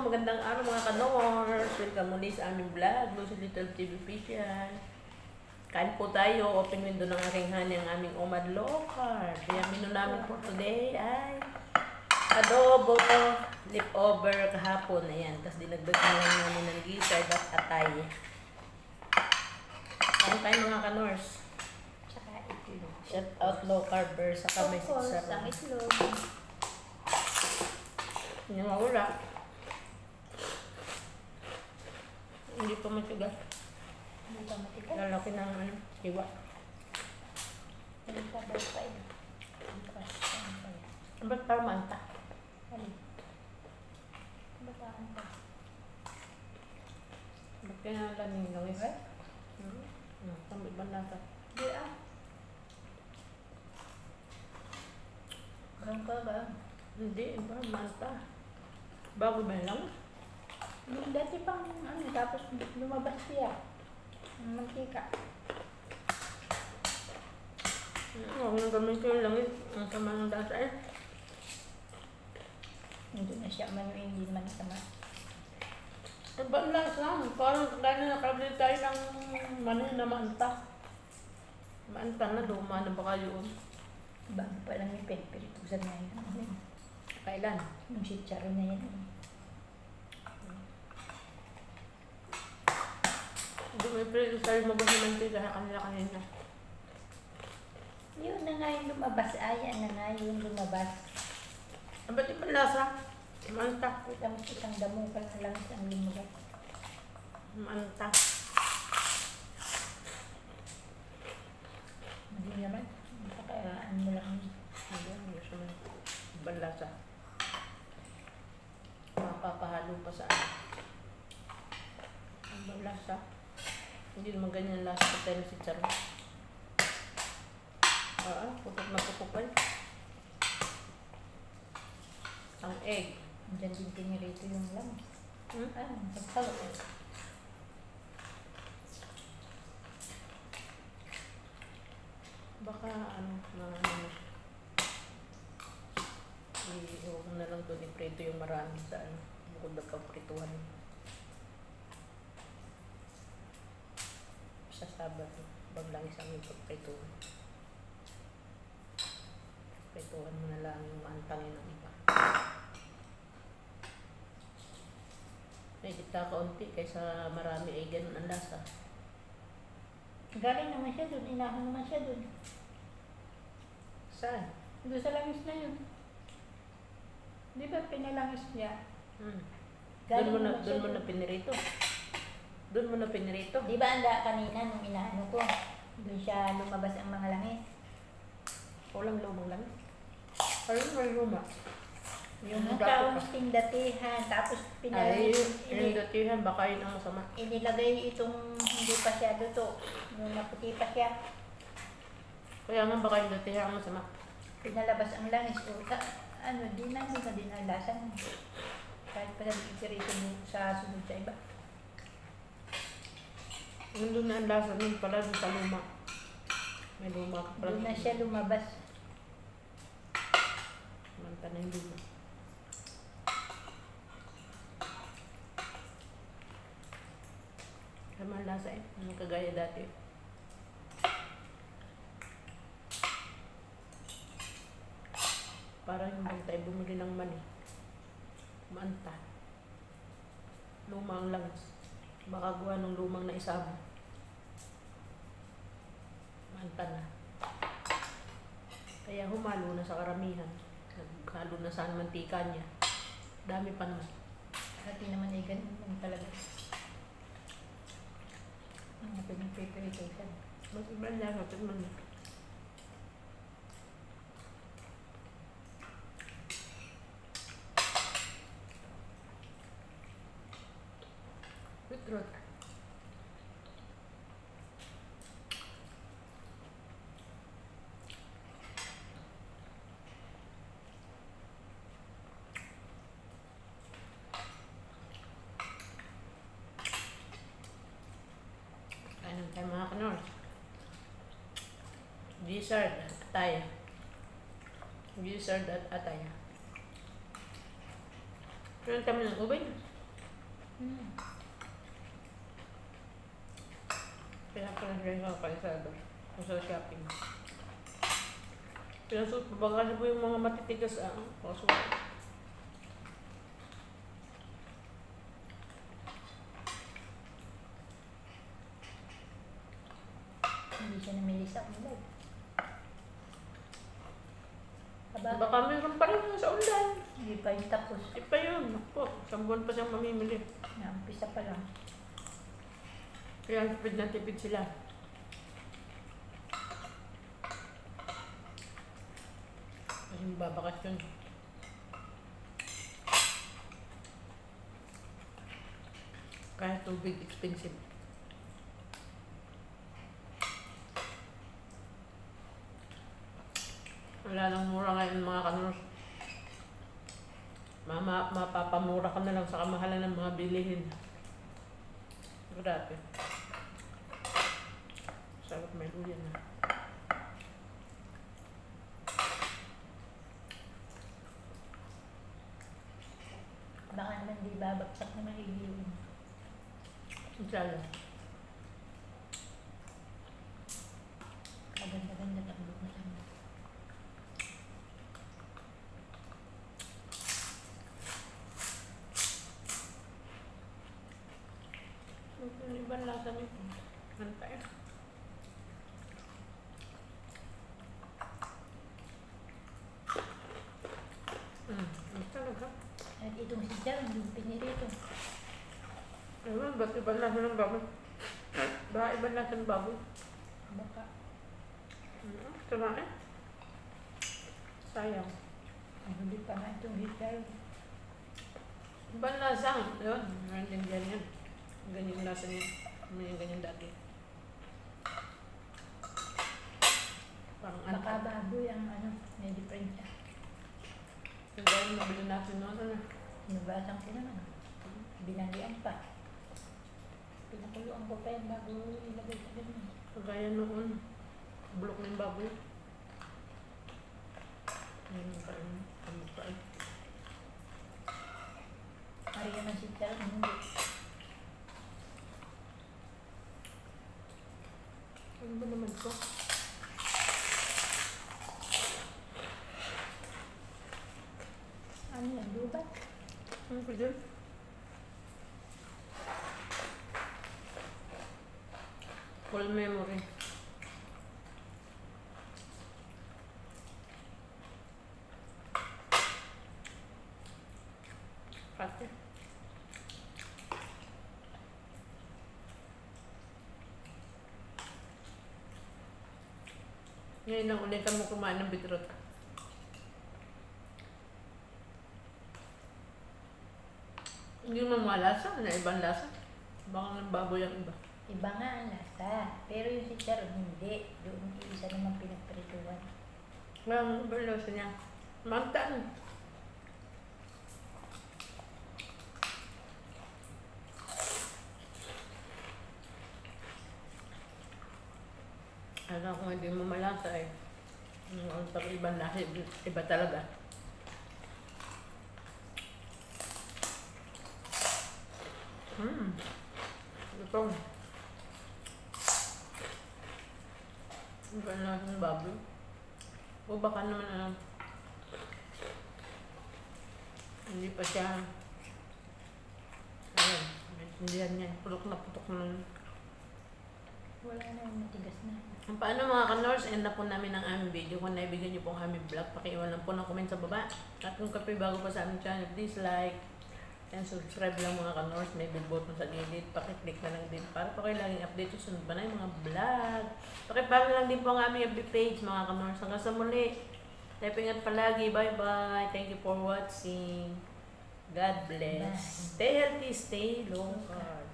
magandang araw mga kanors. Welcome muli sa aming vlog, Lucy Little TV Official. Kain po tayo, open window ng aking honey ang aming omad local. Kaya menu namin po today ay adobo, leftover kahapon. Ayan, tapos dinagdag na lang namin ng gizzard at atay. Kain tayo mga kanors. Tsaka itlog. Shout out low carber sa kamay Of course, sa ang itlog. Hindi mawala. Hindi pa matigas. Hindi ba matigas? Lalaki ng hiwa. Hindi pa daw pa eh. Hindi pa. Saan pa yan? Ba't parang manta? Alin? Bataan pa. Ba't kaya nalang yung langis? Sambil ba nata? Hindi ah. Ganun ka ba? Hindi, parang manta. Bago ba lang? Yung dati pang ano, tapos lumabas siya. Ang mantika. Huwag nang gamitin ko yung langis. Ang sama ng dasa eh. Hindi na siya man, hindi man sama. Ba't lasa? Parang kaya na nakabili tayo ng mani na manta. Manta na, luma na baka yun. Bago pa lang yung pinipiritusan na yun. Kailan? Yung chicharon na yan. Hindi may prito tayo mabasa mantika sa kanila-kanina. Yun na nga yung lumabas. Ayan na nga yung lumabas. Ba't ibang lasa? Manta. Kita mo kitang damukan na lang ang lumabas. Manta. Hindi naman. Pakayaan mo lang. Hindi, hindi siya man. Ibang lasa. Mapapahalo pa sa ano. Ibang lasa. Hindi naman ganyan lasa pag tayo si Charo. Putok na putok pa. Ang egg. Diyan din pinirito yung langis. Hmm? Pagpalo eh. Baka ano huwag mo na lang doon iprito yung marami sa ano. Bukod na pagprituhan. Sa Sabado, bag lang isang yung pagprituhan. Prituhan mo na lang yung maantangin ng iba. Medyo kaunti kaysa marami ay ganun ang lasa. Galing naman siya dun. Inahon naman siya dun. Saan? Doon sa langis na yun. Di ba pinalangis niya? Doon mo naman siya na pinirito. Doon mo na pinirito. Di ba anda kanina nung inaano ko? Doon siya lumabas ang mga langis. Walang lumang lang. Ayun, may luma. Yung dapat kaunting datihan. Tapos Ay, pinalangis. yung datihan, baka yun ang masama. Inilagay itong hindi pa siya luto. Yung maputi pa siya. Kaya nga baka yung datihan ang masama. Pinalabas ang langis. O, di na din ang lasa. Kahit pa nag-itirito sa sunod sa iba. Nandun na ang lasa nun pala dun sa luma. May luma ka pala. Doon na siya lumabas. Manta na yung luma. Tama ang lasa eh. Ano kagaya dati. Parang yung bang tayo bumili ng mani. Manta. Luma ang langis. Baka gawa ng lumang na isama. Manta na. Kaya humalo na sa karamihan. Naghalo na sa mantika niya. Dami pa naman. Dati naman ay ganun talaga. Ang pinipirito siya. Mas iba niya sa tignan niya. Beetroot. Ayun tayo mga kanors. Gizzard at atay. Gizzard at atay. Kailan kami ng ubay? Hmm. Kaya pala siya yung kakalisado. Sa shopping. Pinasot, baga po yung mga matitigas kaso. Hindi siya namili sa ulan. Aba, Baka mayroon pa rin sa ulan. hindi pa yung tapos. Ipa yun. Naku, isang buwan pa siyang mamimili. Naumpisa pa lang. Kaya tipid na tipid sila. Kasi babakasyon. Kaya tubig expensive. Wala nang mura ngayon mga kanors. Mapapamura ka na lang sa kamahalan ng mga bilihin. Grabe. Sarap may luya na. Baka naman di babagsak na mahigilin. Inshallah. Maganda-ganda ng bukas mo. Ang ibang lasa nito. Hantay. Ang talaga. At itong si Jan, yung pinirito. Ayun, ba't ibang lasa ng baboy? Baka ibang lasa ng baboy? Baka. Tama eh. Sayang. Hindi pa nga itong hital. Ibang lasa. Ayun, meron din dyan yan. Ganyan yung lasa niya. May ganyan dati. Parang Baka baboy ang may different siya. Yung dahil mabili natin noon, Sinubasan ko naman. Binalian pa. Pinakuluan ko pa yan bago ilagay sa ganun. kagaya noon. Bulok na yung baboy. Ayun, kain. Hari naman si Jan, hindi. Ano ba naman ko? Ano yan, lubat? Ano ko dyan? Full memory. Pati. Ngayon lang ulit mo kumain ng beetroot. Hindi mo malasa, na ibang lasa. Baka ng baboy ang iba. Iba nga ang lasa. Pero yung si Jan, hindi. Doon isa naman pinagprituan. Ang ibang lasa niya. Mantan. Alam kung hindi mo malasa eh. Ang ibang lasa, iba talaga. Ito. Ibang lasa ng baboy. O baka naman hindi pa siya ayun, maintindihan niya. Putok na Wala na yung matigas na. Paano mga ka-Nors, end na po namin ang aming video. Kung naibigan niyo po ang aming vlog, pakiiwan lang po ng comment sa baba. At kung kayo bago pa sa aming channel, please like and subscribe lang mga ka-Nors. May bell button sa gilid, pakiclick na lang din para po kayo laging update sa sunod ba na yung mga vlog. Pakipalo lang din po ang aming FB page mga ka-Nors. Hanggang sa muli, ingat palagi. Bye bye. Thank you for watching. God bless. Bye. Stay healthy, stay local.